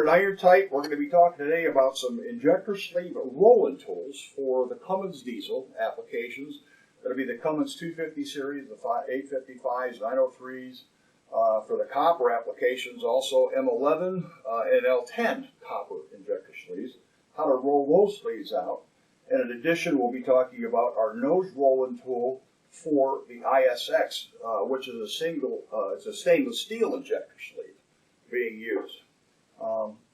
Here at Irontite, we're going to be talking today about some injector sleeve rolling tools for the Cummins diesel applications. That'll be the Cummins 250 series, the 855s, 903s. For the copper applications, also M11 and L10 copper injector sleeves. How to roll those sleeves out. And in addition, we'll be talking about our nose rolling tool for the ISX, which is it's a stainless steel injector sleeve being used.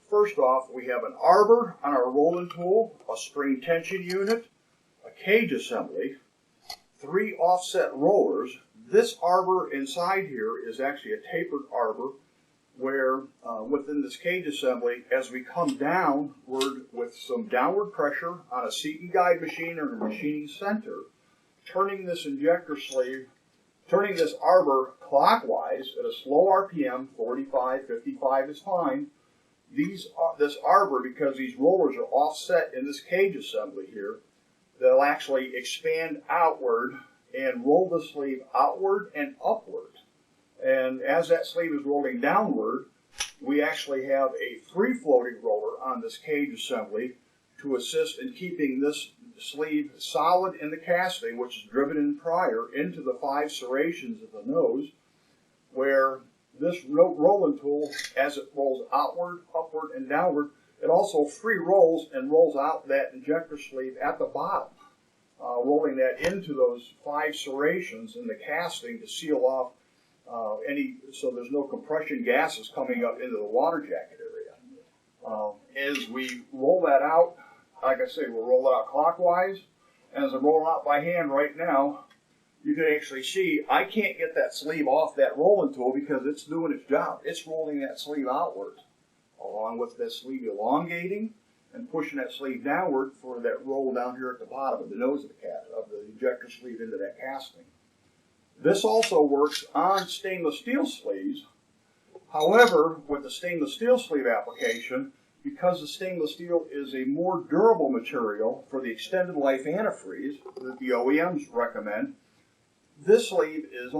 First off, we have an arbor on our rolling tool, a spring tension unit, a cage assembly, 3 offset rollers. This arbor inside here is actually a tapered arbor where within this cage assembly, as we come downward with some downward pressure on a seat and guide machine or a machining center, turning this injector sleeve, turning this arbor clockwise at a slow RPM, 45, 55 is fine. This arbor, because these rollers are offset in this cage assembly here, they'll actually expand outward and roll the sleeve outward and upward. And as that sleeve is rolling downward, we actually have a free-floating roller on this cage assembly to assist in keeping this sleeve solid in the casting, which is driven in prior into the 5 serrations of the nose, where this rolling tool, as it rolls outward, upward, and downward, it also free rolls and rolls out that injector sleeve at the bottom, rolling that into those 5 serrations in the casting to seal off so there's no compression gases coming up into the water jacket area. As we roll that out, like I say, we'll roll it out clockwise. As I'm rolling out by hand right now, you can actually see I can't get that sleeve off that rolling tool because it's doing its job. It's rolling that sleeve outward, along with that sleeve elongating and pushing that sleeve downward for that roll down here at the bottom of the nose of the injector sleeve into that casting. This also works on stainless steel sleeves. However, with the stainless steel sleeve application, because the stainless steel is a more durable material for the extended life antifreeze that the OEMs recommend, this sleeve is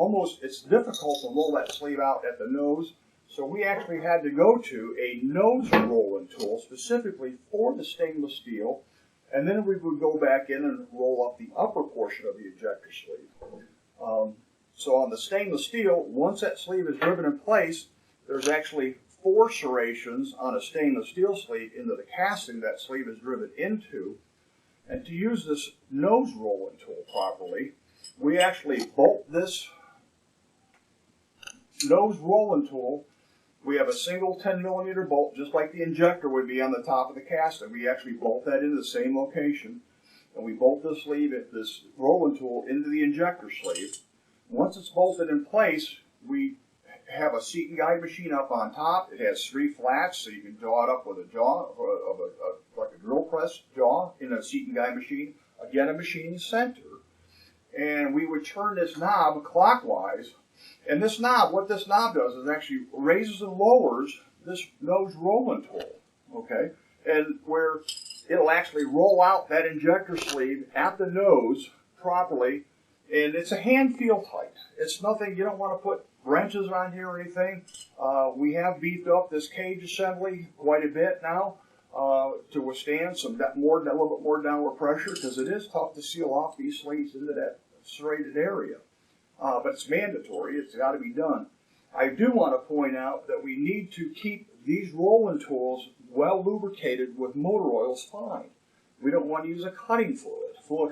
it's difficult to roll that sleeve out at the nose, so we actually had to go to a nose rolling tool specifically for the stainless steel, and then we would go back in and roll up the upper portion of the injector sleeve. So on the stainless steel, once that sleeve is driven in place, there's actually 4 serrations on a stainless steel sleeve into the casting that sleeve is driven into. And to use this nose rolling tool properly, we actually bolt this nose rolling tool. We have a single 10mm bolt, just like the injector would be on the top of the casting. We actually bolt that into the same location, and we bolt this rolling tool into the injector sleeve. Once it's bolted in place, we have a seat and guide machine up on top. It has 3 flats, so you can draw it up with a jaw, like a drill press jaw in a seat and guide machine. Again, a machining center. And we would turn this knob clockwise. And this knob, what this knob does is actually raises and lowers this nose rolling tool. Okay? And where it'll actually roll out that injector sleeve at the nose properly. And it's a hand feel tight. It's nothing, you don't want to put wrenches on here or anything. We have beefed up this cage assembly quite a bit now to withstand a little bit more downward pressure, because it is tough to seal off these sleeves into that serrated area. But it's mandatory. It's got to be done. I do want to point out that we need to keep these rolling tools well lubricated with motor oils fine. We don't want to use a cutting fluid.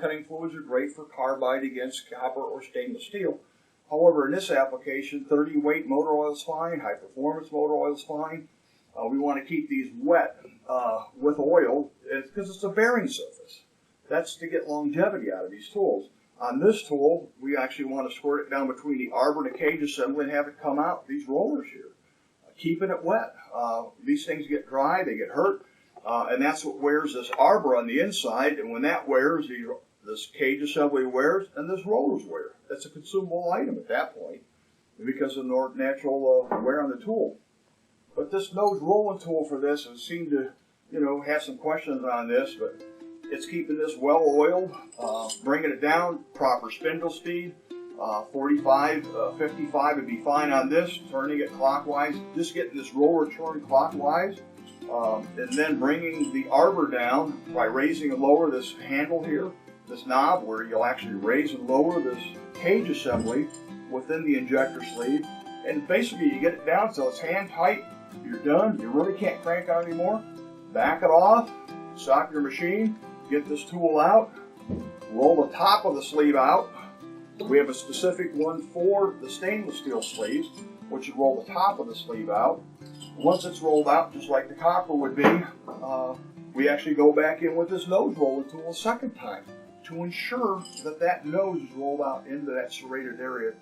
Cutting fluids are great for carbide against copper or stainless steel. However, in this application, 30 weight motor oil is fine, high performance motor oil is fine. We want to keep these wet with oil because it's a bearing surface. That's to get longevity out of these tools. On this tool, we actually want to squirt it down between the arbor and the cage assembly and have it come out these rollers here, keeping it wet. These things get dry, they get hurt. And that's what wears this arbor on the inside, and when that wears, this cage assembly wears, and this rollers wear. That's a consumable item at that point because of the natural wear on the tool. But this nose rolling tool for this has seemed to, have some questions on this, but it's keeping this well oiled, bringing it down, proper spindle speed, 45, 55 would be fine on this, turning it clockwise, just getting this roller turned clockwise. and then bringing the arbor down by raising and lower this handle here, this knob, where you'll actually raise and lower this cage assembly within the injector sleeve. And basically you get it down so it's hand tight, you're done, you really can't crank on anymore. Back it off, stop your machine, get this tool out, roll the top of the sleeve out. We have a specific one for the stainless steel sleeves, which you roll the top of the sleeve out. Once it's rolled out, just like the copper would be, we actually go back in with this nose roller tool a second time to ensure that that nose is rolled out into that serrated area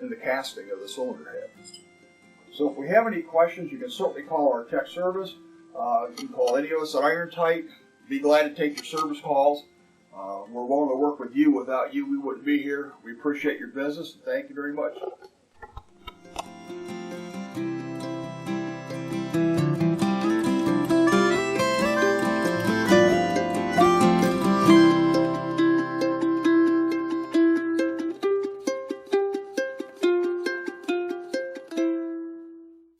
in the casting of the cylinder head. So if we have any questions, you can certainly call our tech service. You can call any of us at Irontite. Be glad to take your service calls. We're willing to work with you. Without you, we wouldn't be here. We appreciate your business, and thank you very much.